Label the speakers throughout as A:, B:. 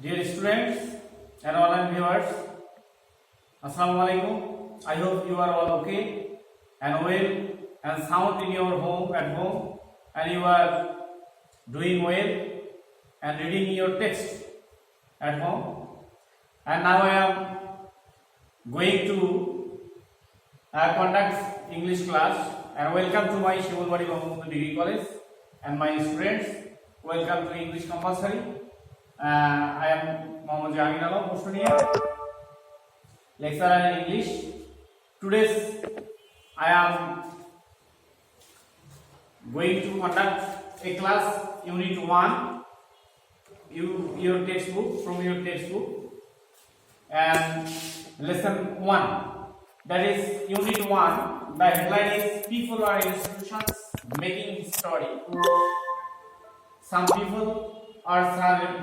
A: Dear students and online viewers, Assalamu alaikum. I hope you are all okay and well and sound in your home and you are doing well and reading your text at home. And now I am going to conduct English class and welcome to my Shimulbari Bangabandhu degree college and my students. Welcome to English compulsory. I am Jahangir, lecturer in English. Today's I am going to conduct a class unit 1. Your textbook from your textbook and lesson 1. That is unit 1. The headline is People or Institutions Making History. Some people are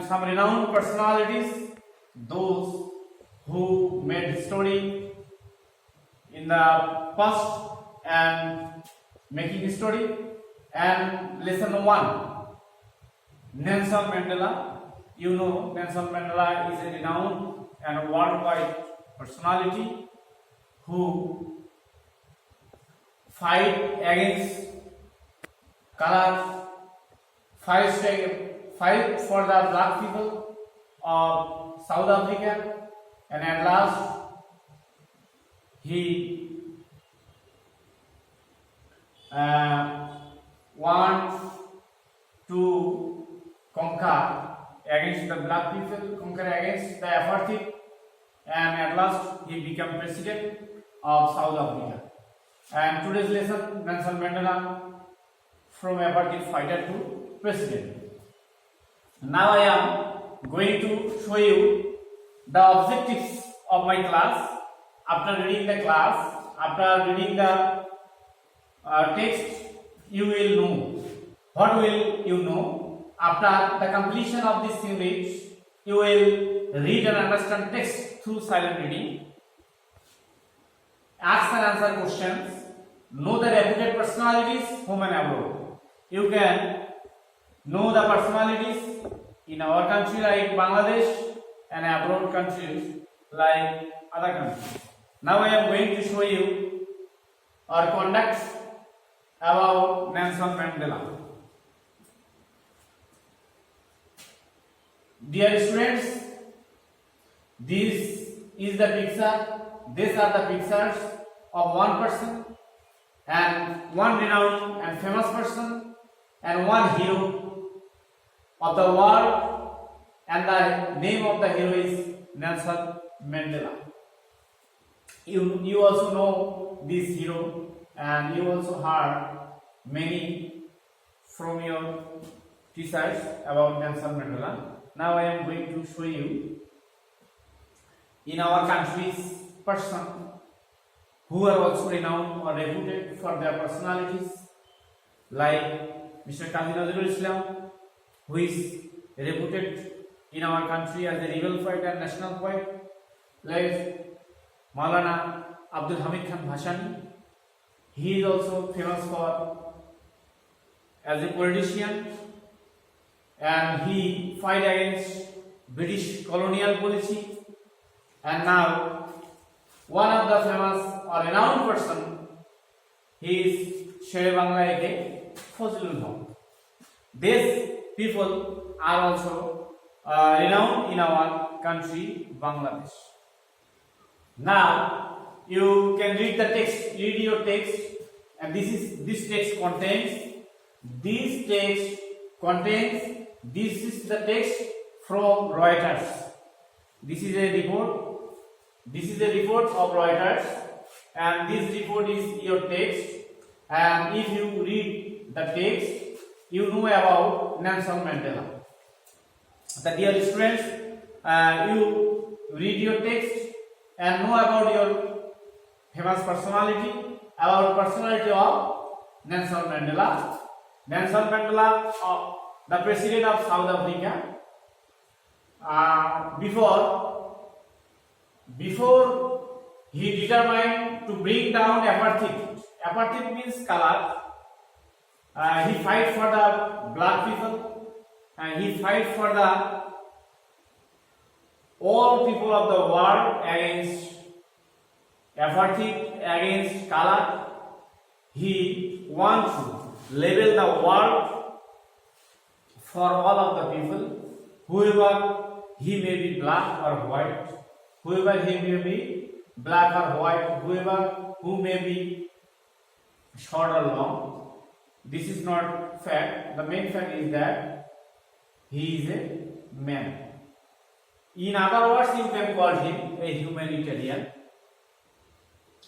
A: some renowned personalities, those who made history in the past and making history. And lesson 1, Nelson Mandela. You know Nelson Mandela is a renowned and worldwide personality who fight against color, fight for the black people of South Africa, and at last he wants to conquer against the black people, conquer against the apartheid, and at last he became president of South Africa. And today's lesson, Nelson Mandela from apartheid fighter to president. Now I am going to show you the objectives of my class. After reading the class, after reading the text, you will know. What will you know? After the completion of this unit, you will read and understand text through silent reading, ask and answer questions, know the reputed personalities home and abroad. You can know the personalities in our country like Bangladesh and abroad countries like other countries. Now I am going to show you or conduct about Nelson Mandela. Dear students, this is the picture. These are the pictures of one person and one renowned and famous person and one hero of the world, and the name of the hero is Nelson Mandela. You also know this hero and you also heard many from your teachers about Nelson Mandela. Now I am going to show you in our country's person who are also renowned or reputed for their personalities, like Mr. Islam, who is reputed in our country as a rebel fighter and national poet, like Maulana Abdul Hamid Khan Bhashani. He is also famous for as a politician, and he fight against British colonial policy. And now one of the famous or renowned person, he is Shere Bangla aka Fazlul Haq. These people are also renowned in our country, Bangladesh. Now you can read the text, read your text, and this text this is the text from Reuters. This is a report of Reuters, and this report is your text. And if you read the text, you know about Nelson Mandela. The dear students, you read your text and know about your famous personality, about personality of Nelson Mandela. Nelson Mandela, the president of South Africa. Before he determined to bring down apartheid. Apartheid means color. He fight for the black people, and he fight for the all people of the world against apartheid, against color. He wants to level the world for all of the people, whoever he may be black or white, whoever he may be black or white, whoever who may be short or long. This is not fact. The main fact is that he is a man. In other words, you can call him a humanitarian.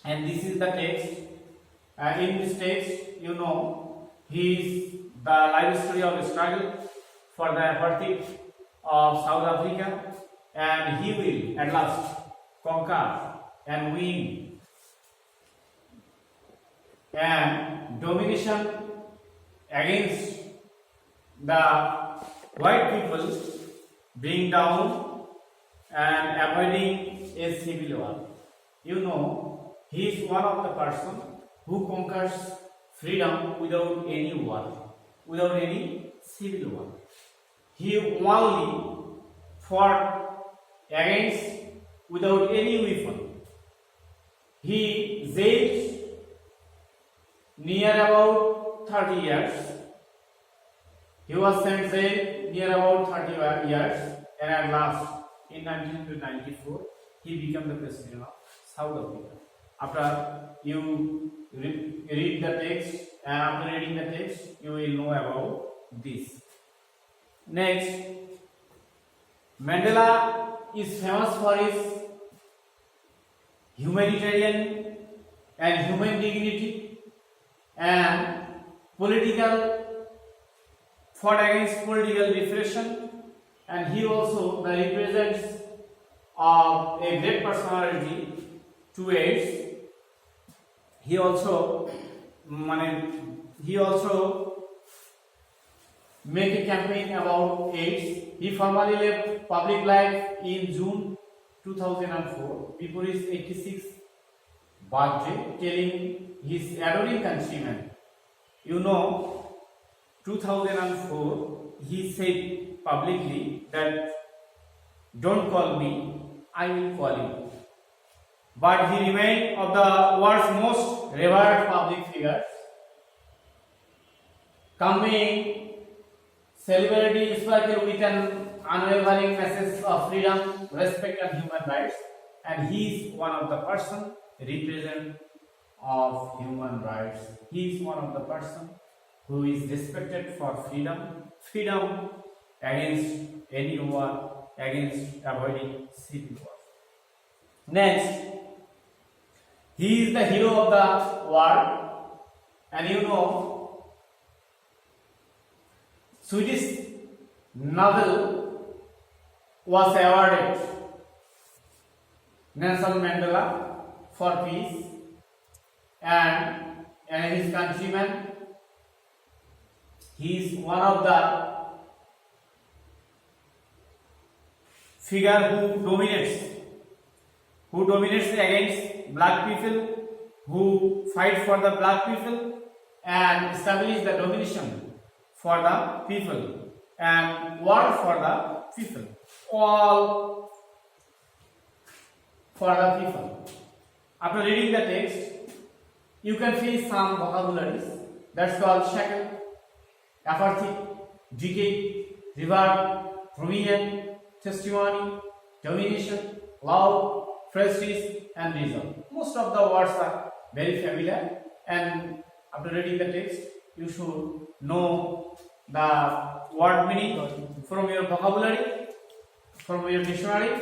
A: And this is the text. In this text, you know, he is the life story of a struggle for the apartheid of South Africa, and he will at last conquer and win, and domination against the white people being down and avoiding a civil war. You know, he is one of the person who conquers freedom without any war, without any civil war. He only fought against without any weapon. He jailed near about 30 years. He was sent jail near about 30 years, and at last, in 1994, he became the president of South Africa. After you read the text, and after reading the text, you will know about this. Next, Mandela is famous for his humanitarian and human dignity and fought against political repression, and he also represents a great personality towards. He also made a campaign about AIDS. He formally left public life in June 2004 before his 86th birthday, telling his adoring countrymen, you know, 2004 he said publicly that don't call me, I will call you. But he remained of the world's most revered public figures, conveying celebrity sparkle with an unwavering message of freedom, respect and human rights, and he is one of the person represent of human rights. He is one of the person who is respected for freedom against any war, against avoiding civil war. Next, he is the hero of the world, and you know, Swedish Nobel was awarded Nelson Mandela for peace, and his countrymen. He is one of the figure who dominates against black people, who fight for the black people and establish the domination for the people and war for the people, all for the people. After reading the text, you can feel some vocabularies that's called shackle, apartheid, decay, reward, provision, testimony, domination, love, prestige and result. Most of the words are very familiar, and after reading the text, you should know the word meaning from your vocabulary, from your dictionary.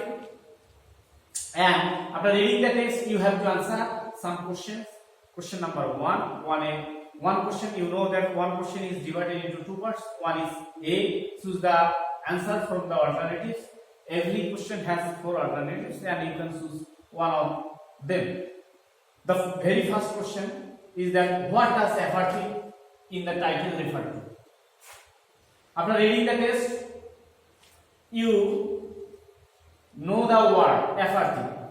A: And after reading the text, you have to answer some questions. Question number one question, you know that one question is divided into two parts. One is A, choose the answer from the alternatives. Every question has 4 alternatives and you can choose one of them. The very first question is that what does apartheid in the title refer to? After reading the text, you know the word apartheid.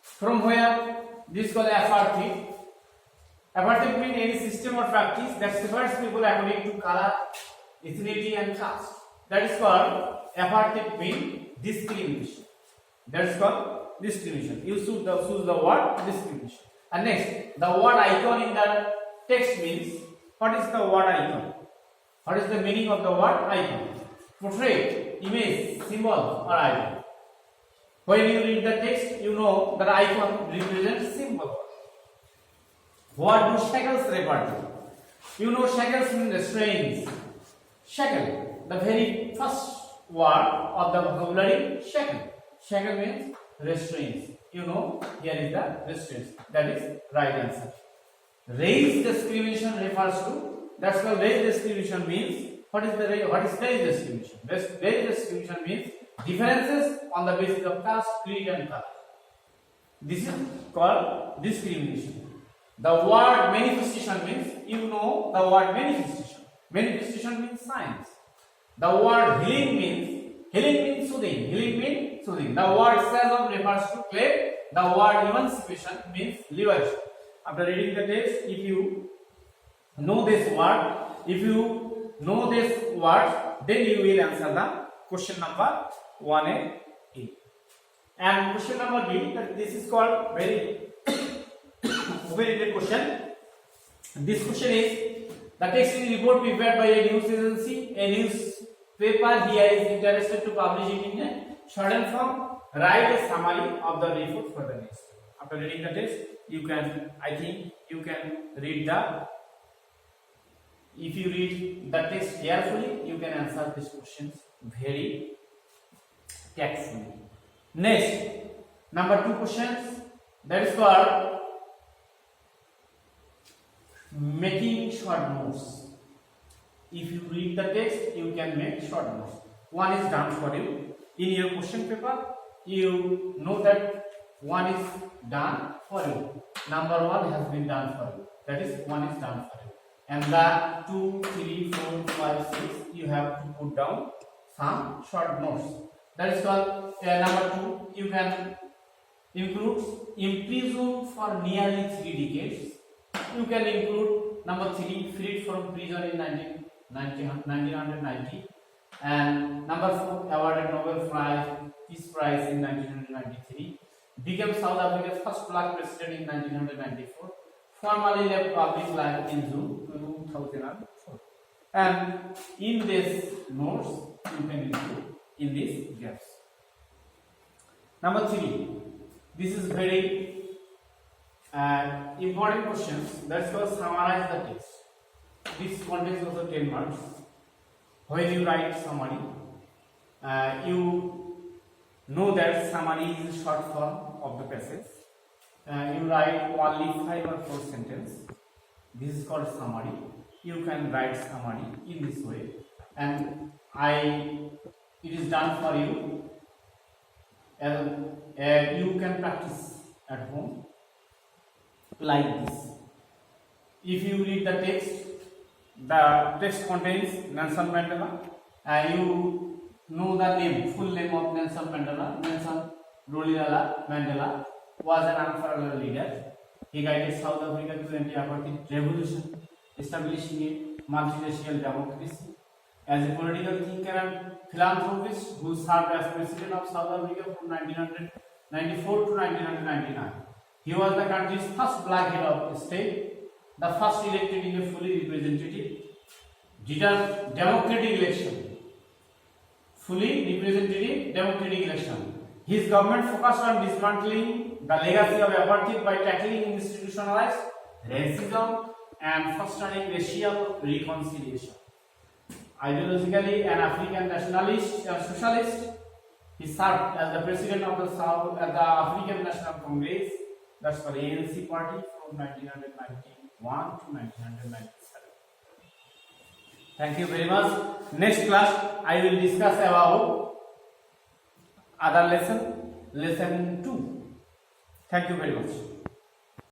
A: From where this is called apartheid. Apartheid means any system or practice that separates people according to color, ethnicity and caste. That is called apartheid means discrimination. That's called discrimination. You should choose the word discrimination. And next, the word icon in the text means, what is the word icon? What is the meaning of the word icon? Portrait, image, symbol, or icon. When you read the text, you know that icon represents symbol. What do shackles refer to? You know shackles mean restraints. Shackle, the very first word of the vocabulary, shackle. Shackle means restraints. You know, here is the restraints. That is right answer. Raised discrimination refers to, that's called raised discrimination means, what is raised discrimination? Raised discrimination means differences on the basis of caste, creed and color. This is called discrimination. The word manifestation means, you know the word manifestation. Manifestation means science. The word healing means soothing. Healing means soothing. The word salve refers to clay. The word emancipation means liberation. After reading the text, if you know this word, then you will answer the question number 1A. And question number B, this is called very good question. This question is, the text is report prepared by a news agency. A newspaper here is interested to publish it in a shortened form. Write a summary of the report for the next. After reading the text, I think you can read if you read the text carefully, you can answer these questions very tactfully. Next, number 2 questions, that is called making short notes. If you read the text, you can make short notes. One is done for you. In your question paper, you know that one is done for you. Number 1 has been done for you. That is, one is done for you. And the 2, 3, 4, 5, 6, you have to put down some short notes. That is called number 2. You can include imprisoned for nearly 3 decades. You can include number 3, freed from prison in 1990, and number 4, awarded Nobel Peace Prize in 1993, became South Africa's first black president in 1994, formally left public life in June 2004. And in these notes, you can include in these gaps. Number 3, this is very important questions. That's called summarize the text. This contains also 10 marks. When you write summary, you know that summary is a short form of the passage. You write only 5 or 4 sentences. This is called summary. You can write summary in this way, and it is done for you. You can practice at home like this. If you read the text contains Nelson Mandela. You know the full name of Nelson Mandela. Nelson Rolihlahla Mandela was an unparalleled leader. He guided South Africa to the anti-apartheid revolution, establishing a multiracial democracy. As a political thinker and philanthropist who served as president of South Africa from 1994 to 1999, he was the country's first black head of state, the first elected in a fully representative democratic election. Fully representative democratic election. His government focused on dismantling the legacy of apartheid by tackling institutionalized racism and fostering racial reconciliation. Ideologically an African nationalist and socialist, he served as the president of the African National Congress, that's for ANC party, from 1991 to 1997. Thank you very much. Next class I will discuss about other lesson 2. Thank you very much.